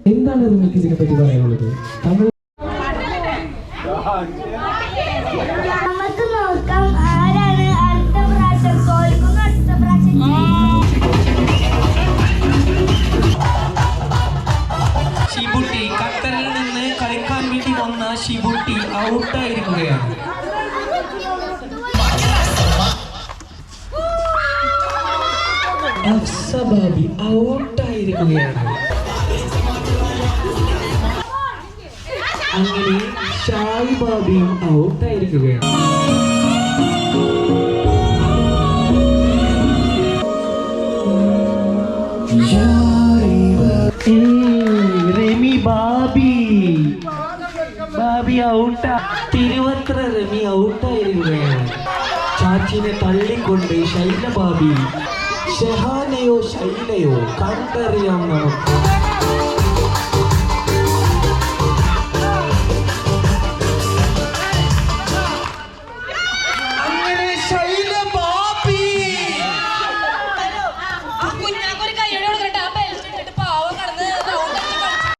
എന്താണ് നിങ്ങൾക്ക് ഇതിനെപ്പറ്റി പറയാനുള്ളത്? താങ്കൾ നമുക്ക് നോക്കാം ആരാണ് അടുത്ത പ്രാവശ്യം തോൽക്കുന്ന. അടുത്ത പ്രാവശ്യം ഷിബുട്ടി, ഖത്തറിൽ നിന്ന് കളിക്കാൻ വേണ്ടി വന്ന ഷിബുട്ടി ഔട്ടായിരിക്കുകയാണ്. അഫ്സബാബി ഔട്ടായിരിക്കുകയാണ്. അങ്ങനെ ഷായിബാബിയും ഔട്ടായിരിക്കുകയാണ്. റെമി ബാബി ഔട്ടാ. തിരുവത്ര റെമി ഔട്ടായിരിക്കുകയാണ്. ചാച്ചിനെ തള്ളിക്കൊണ്ട് ശൈലബാബി. ഷെഹാനയോ ശൈലയോ കണ്ടറിയാം നമുക്ക്.